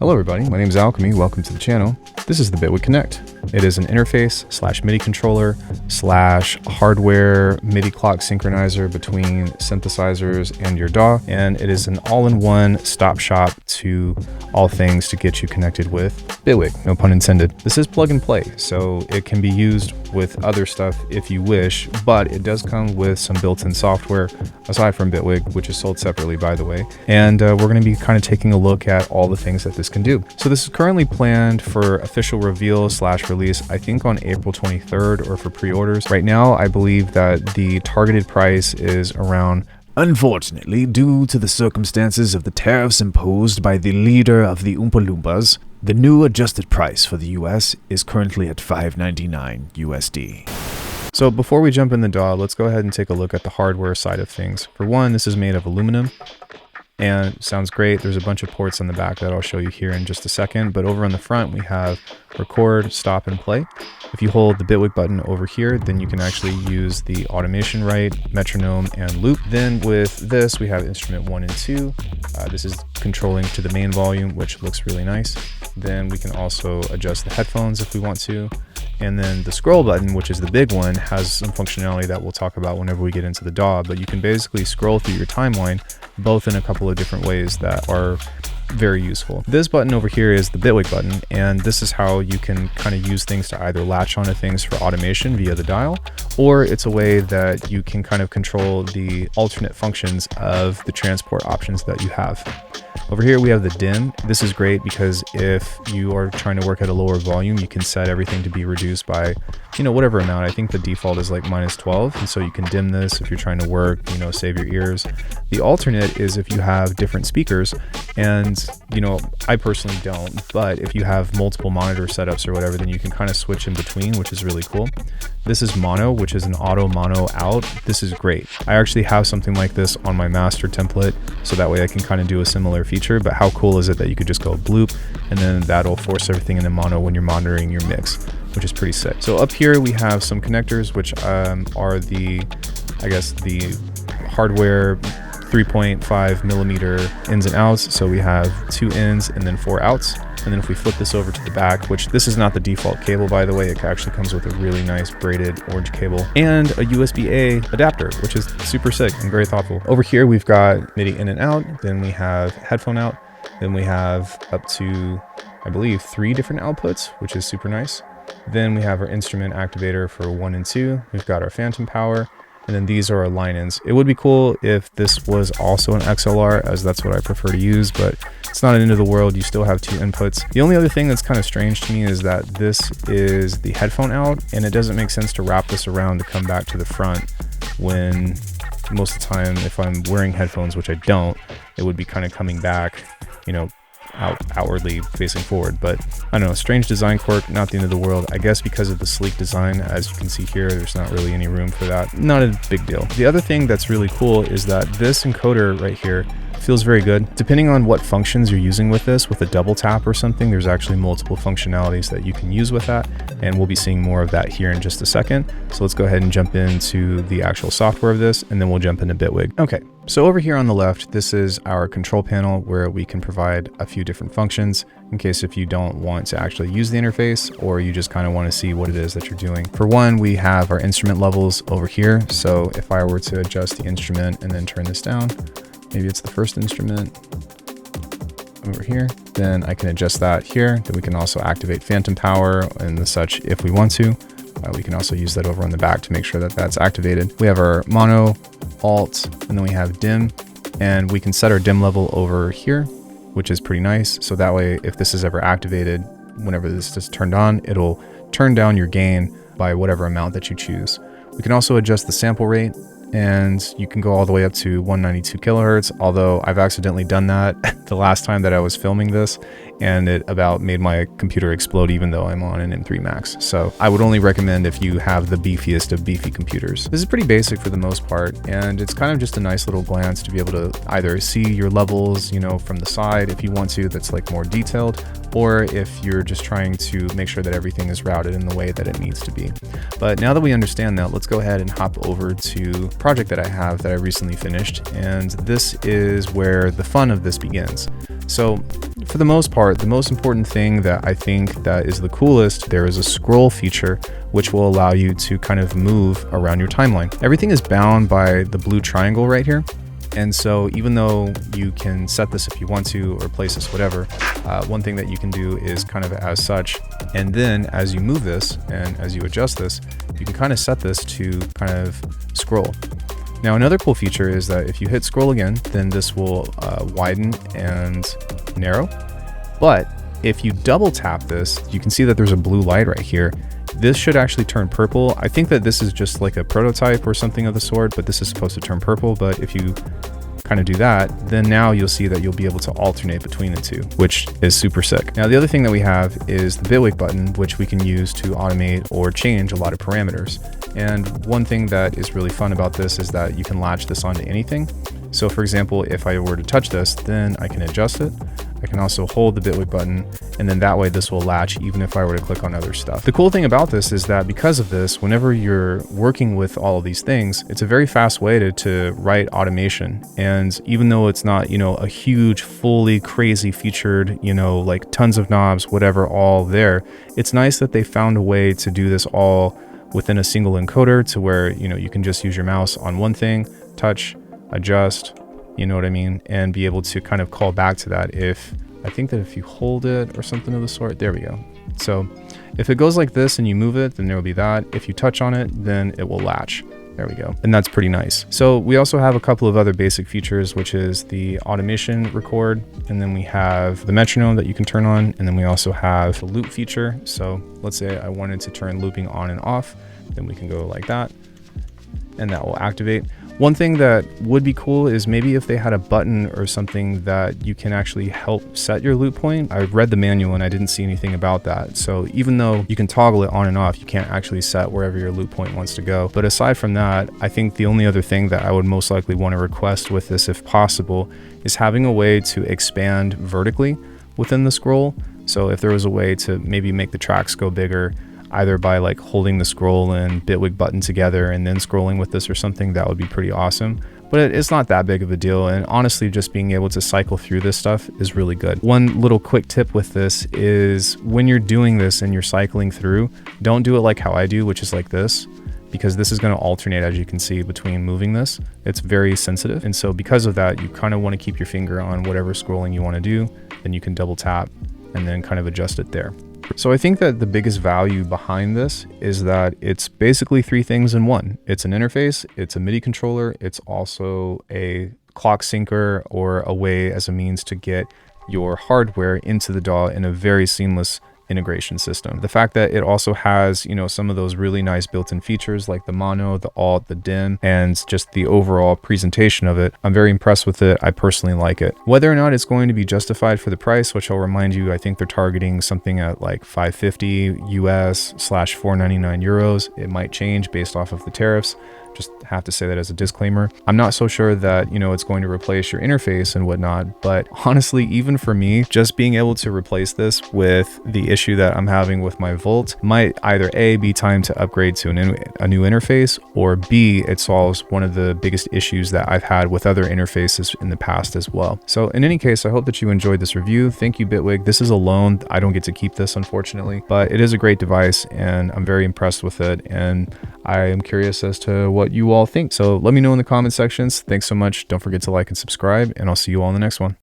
Hello everybody, my name is Alckemy, welcome to the channel. This is the Bitwig Connect. It is an interface / MIDI controller / hardware MIDI clock synchronizer between synthesizers and your DAW, and it is an all-in-one stop shop to all things to get you connected with Bitwig, no pun intended. This is plug and play, so it can be used with other stuff if you wish, but it does come with some built-in software aside from Bitwig, which is sold separately by the way, and we're going to be kind of taking a look at all the things that this can do. So this is currently planned for official reveal / release, I think on April 23rd, or for pre-orders. Right now, I believe that the targeted price is around. Unfortunately, due to the circumstances of the tariffs imposed by the leader of the Oompa Loompas, the new adjusted price for the US is currently at $5.99 USD. So before we jump in the DAW, let's go ahead and take a look at the hardware side of things. For one, this is made of aluminum and sounds great. There's a bunch of ports on the back that I'll show you here in just a second, but over on the front we have record, stop, and play. If you hold the Bitwig button over here, then you can actually use the automation right, metronome, and loop. Then with this, we have instrument 1 and 2. This is controlling to the main volume, which looks really nice. Then we can also adjust the headphones if we want to. And then the scroll button, which is the big one, has some functionality that we'll talk about whenever we get into the DAW, but you can basically scroll through your timeline, both in a couple of different ways that are very useful. This button over here is the Bitwig button, and this is how you can kind of use things to either latch onto things for automation via the dial, or it's a way that you can kind of control the alternate functions of the transport options that you have. Over here we have the dim. This is great because if you are trying to work at a lower volume, you can set everything to be reduced by, whatever amount. I think the default is like -12, and so you can dim this if you're trying to work, save your ears. The alternate is if you have different speakers, and I personally don't, but if you have multiple monitor setups or whatever, then you can kind of switch in between, which is really cool. This is mono, which is an auto mono out. This is great. I actually have something like this on my master template, so that way I can kind of do a similar feature, but how cool is it that you could just go bloop, and then that'll force everything into mono when you're monitoring your mix, which is pretty sick. So up here we have some connectors, which are the hardware 3.5 millimeter ins and outs. So we have 2 ins and then 4 outs. And then if we flip this over to the back, which this is not the default cable, by the way, it actually comes with a really nice braided orange cable and a USB-A adapter, which is super sick and very thoughtful. Over here, we've got MIDI in and out. Then we have headphone out. Then we have up to, I believe, 3 different outputs, which is super nice. Then we have our instrument activator for 1 and 2. We've got our phantom power. And then these are our line-ins. It would be cool if this was also an XLR, as that's what I prefer to use, but it's not an end of the world. You still have 2 inputs. The only other thing that's kind of strange to me is that this is the headphone out, and it doesn't make sense to wrap this around to come back to the front when most of the time, if I'm wearing headphones, which I don't, it would be kind of coming back, outwardly facing forward. But I don't know, strange design quirk, not the end of the world. I guess because of the sleek design, as you can see here, there's not really any room for that. Not a big deal. The other thing that's really cool is that this encoder right here feels very good. Depending on what functions you're using with this, with a double tap or something, there's actually multiple functionalities that you can use with that, and we'll be seeing more of that here in just a second. So let's go ahead and jump into the actual software of this, and then we'll jump into Bitwig. Okay, so over here on the left, this is our control panel where we can provide a few different functions in case if you don't want to actually use the interface, or you just kind of want to see what it is that you're doing. For one, we have our instrument levels over here. So if I were to adjust the instrument and then turn this down, maybe it's the first instrument over here, then I can adjust that here. Then we can also activate phantom power and the such if we want to. We can also use that over on the back to make sure that that's activated. We have our mono, alt, and then we have dim, and we can set our dim level over here, which is pretty nice. So that way, if this is ever activated, whenever this is turned on, it'll turn down your gain by whatever amount that you choose. We can also adjust the sample rate, and you can go all the way up to 192 kilohertz, although I've accidentally done that the last time that I was filming this, and it about made my computer explode even though I'm on an M3 Max. So I would only recommend if you have the beefiest of beefy computers. This is pretty basic for the most part, and it's kind of just a nice little glance to be able to either see your levels, from the side if you want to, that's like more detailed, or if you're just trying to make sure that everything is routed in the way that it needs to be. But now that we understand that, let's go ahead and hop over to a project that I have that I recently finished, and this is where the fun of this begins. So for the most part, the most important thing that I think that is the coolest, there is a scroll feature which will allow you to kind of move around your timeline. Everything is bound by the blue triangle right here. And so even though you can set this if you want to, or place this, whatever, one thing that you can do is kind of as such. And then as you move this and as you adjust this, you can kind of set this to kind of scroll. Now, another cool feature is that if you hit scroll again, then this will widen and narrow. But if you double tap this, you can see that there's a blue light right here. This should actually turn purple. I think that this is just like a prototype or something of the sort, but this is supposed to turn purple. But if you kind of do that, then now you'll see that you'll be able to alternate between the two, which is super sick. Now, the other thing that we have is the Bitwig button, which we can use to automate or change a lot of parameters. And one thing that is really fun about this is that you can latch this onto anything. So for example, if I were to touch this, then I can adjust it. I can also hold the Bitwig button, and then that way this will latch even if I were to click on other stuff. The cool thing about this is that because of this, whenever you're working with all of these things, it's a very fast way to write automation. And even though it's not, a huge, fully crazy featured, like tons of knobs, whatever, all there, it's nice that they found a way to do this all within a single encoder to where, you can just use your mouse on one thing, touch, adjust, you know what I mean, and be able to kind of call back to that. I think that if you hold it or something of the sort, there we go. So if it goes like this and you move it, then there will be that. If you touch on it, then it will latch. There we go. And that's pretty nice. So we also have a couple of other basic features, which is the automation record. And then we have the metronome that you can turn on. And then we also have the loop feature. So let's say I wanted to turn looping on and off, then we can go like that, and that will activate. One thing that would be cool is maybe if they had a button or something that you can actually help set your loop point. I read the manual and I didn't see anything about that. So even though you can toggle it on and off, you can't actually set wherever your loop point wants to go. But aside from that, I think the only other thing that I would most likely want to request with this, if possible, is having a way to expand vertically within the scroll. So if there was a way to maybe make the tracks go bigger, either by like holding the scroll and Bitwig button together and then scrolling with this or something, that would be pretty awesome. But it's not that big of a deal. And honestly, just being able to cycle through this stuff is really good. One little quick tip with this is when you're doing this and you're cycling through, don't do it like how I do, which is like this, because this is going to alternate, as you can see, between moving this. It's very sensitive. And so because of that, you kind of want to keep your finger on whatever scrolling you want to do. Then you can double tap and then kind of adjust it there. So I think that the biggest value behind this is that it's basically three things in one. It's an interface, it's a MIDI controller, it's also a clock syncer, or a way as a means to get your hardware into the DAW in a very seamless integration system. The fact that it also has, some of those really nice built-in features like the mono, the alt, the dim, and just the overall presentation of it, I'm very impressed with it. I personally like it. Whether or not it's going to be justified for the price, which I'll remind you, I think they're targeting something at like $550 US / €499 euros. It might change based off of the tariffs. Just have to say that as a disclaimer. I'm not so sure that, it's going to replace your interface and whatnot, but honestly, even for me, just being able to replace this with the issue that I'm having with my Volt might either A, be time to upgrade to a new interface, or B, it solves one of the biggest issues that I've had with other interfaces in the past as well. So in any case, I hope that you enjoyed this review. Thank you, Bitwig. This is a loan. I don't get to keep this, unfortunately, but it is a great device and I'm very impressed with it. And I am curious as to what you all think. So let me know in the comment sections. Thanks so much. Don't forget to like and subscribe, and I'll see you all in the next one.